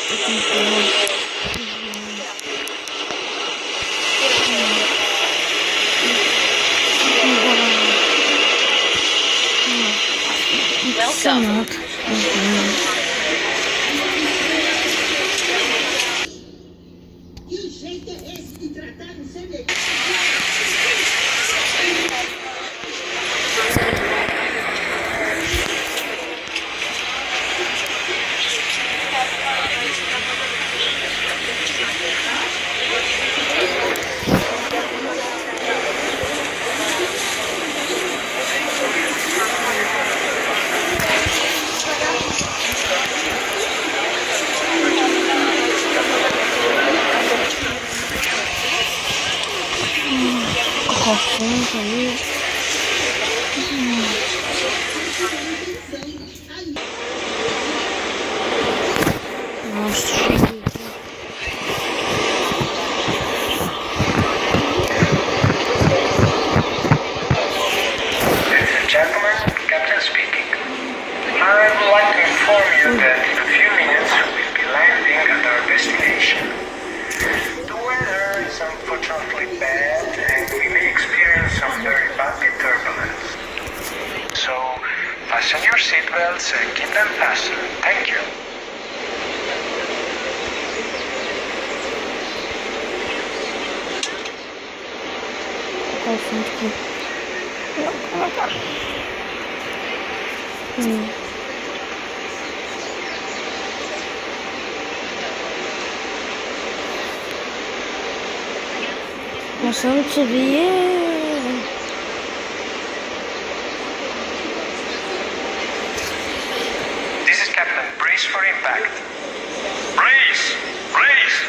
Welcome. Que jeito é esse de tratar um semelhante? Fasten your seatbelts and keep them fastened. Thank you. Nós vamos subir. This is Captain. Brace for impact. Brace! Brace!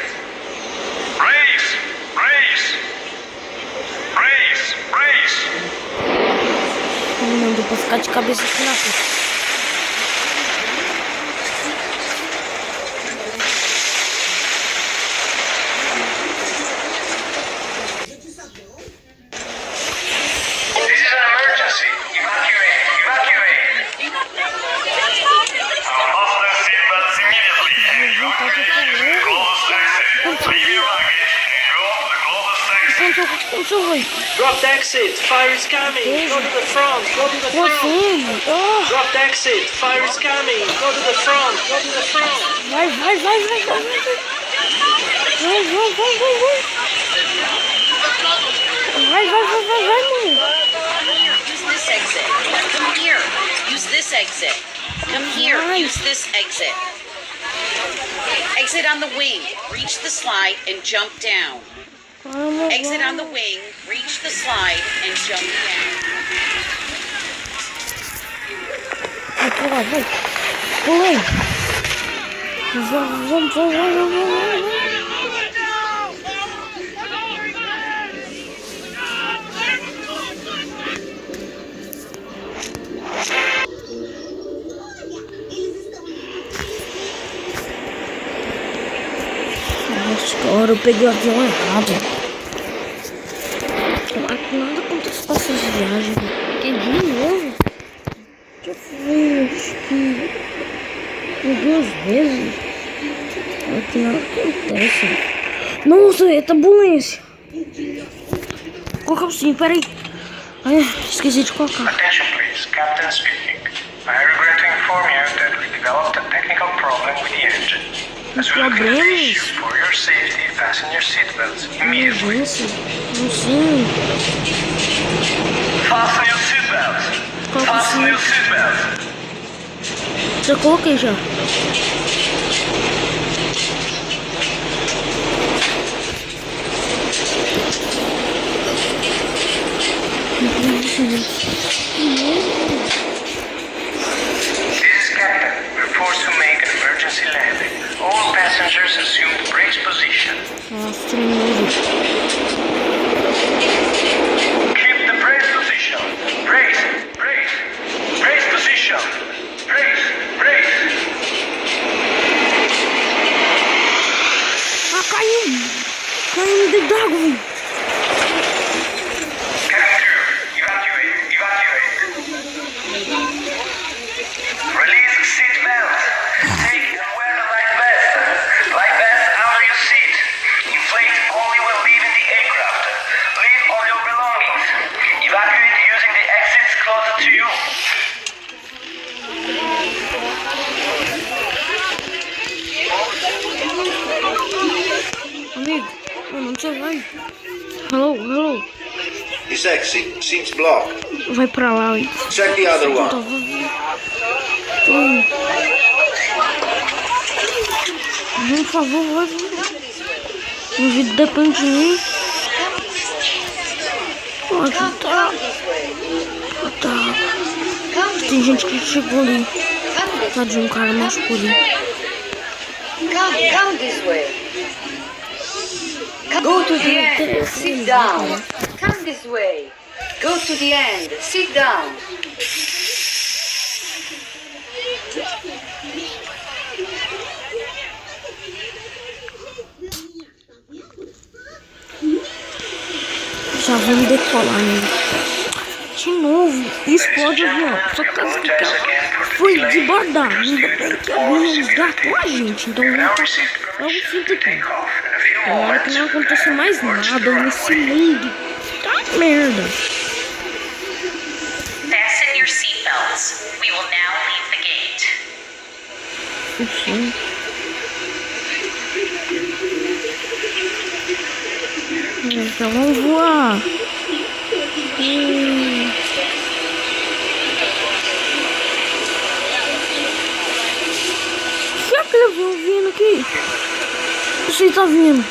Brace! Brace! Brace! Brace! Não deu pra ficar de cabeça aqui na frente. Drop the exit, fire is coming, go to the front, go to the front. Drop the exit, fire is coming, go to the front, go to the front. Vai. Use this exit. Come here. Use this exit. Come here. Use this exit. Exit on the wing. Reach the slide and jump down. Exit on the wing. Reach the slide and jump down. Vai. Pulei. Vamos. Agora eu peguei o avião errado. Nada contra as passas de viagem. Porque de novo já fui, acho que 2 vezes. Aqui nada acontece. Nossa, é ambulância. Colocar o sim, peraí. Ai, esqueci de colocar. Attention please, Captain speaking. I regret to inform you that we developed a technical problem with the engine. As we look into the issue, for your safety, fasten your seatbelts immediately. Não sei. Fasten your seatbelts. Fasten your seatbelts. Já coloquei já. This is Captain. We're forced to make an emergency landing. All passengers assume the brace position. Nossa, tremendo. Keep the brace position. Brace position. Brace. Ah, caiu no dedo d'água, velho. Captain, evacuate. Ai. Hello. This exit seems blocked. Vai pra lá, hein. Check the other one. Por favor, vai. Minha vida depende de mim. Aqui tá. Tem gente que chegou ali. Tadinho, um cara mais por ali. Come this way. Go to the end. Sit down. Come this way. Go to the end. Sit down. Já vamos decolar, né? De novo, explode o avião. Só que caso que foi debaixo da ainda bem que alguém resgatou a gente. Então vamos passar logo cinto aqui. Agora que não aconteceu mais nada nesse mundo. Tá merda. Fasten your seatbelts. We will now leave the gate. Sim. Então vamos voar. Será que ele avião vindo aqui? Você tá vindo?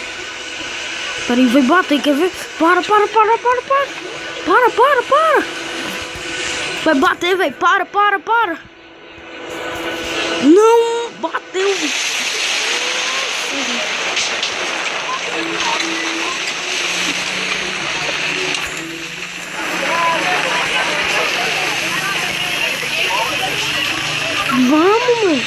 Peraí, vai bater, quer ver? Para. Vai bater, velho. Para. Não, bateu. Vamos, mano.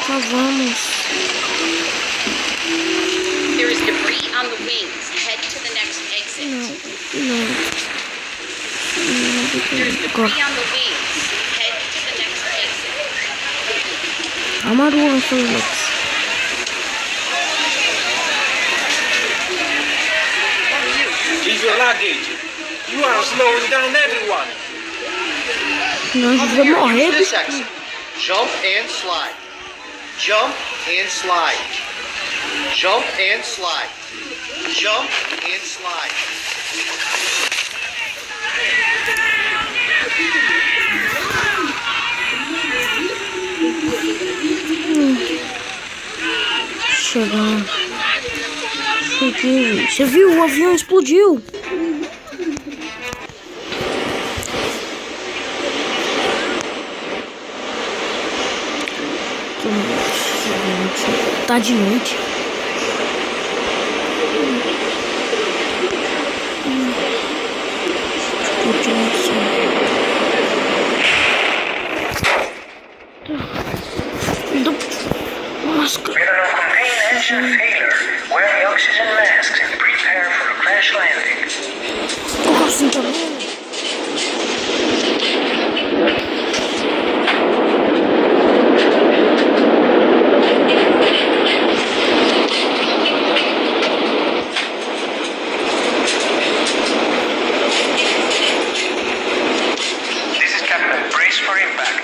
Já vamos. There is debris on the wings. Head to the next exit. Não. There is debris on the wings. Head to the next exit. Amarua, Felix. Leave your luggage. You are slowing down everyone. Não, a gente vai morrer. This exit. Jump and slide. Jump and slide. Jump and slide. Jump and slide. Cheguei. Você viu? O avião explodiu. Tá de noite. Máscara. Engine failure. Wear the oxygen masks and prepare for a crash landing. Tô assim também. This is Captain. Brace for impact.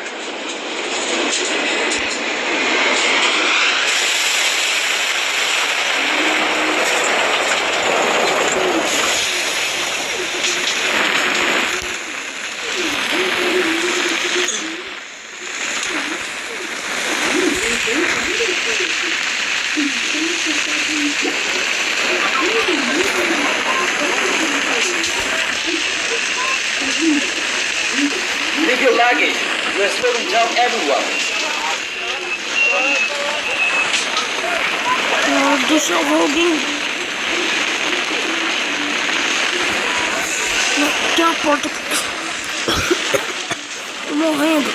Leave your luggage. You are slowing down everyone. Deixa eu ver alguém. Não, tem uma porta. Tô morrendo.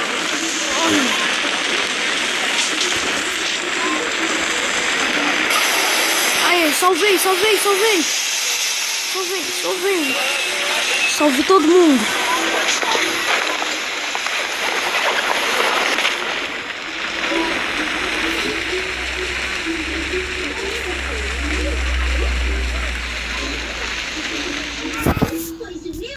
Aí, salvei. Salvei todo mundo.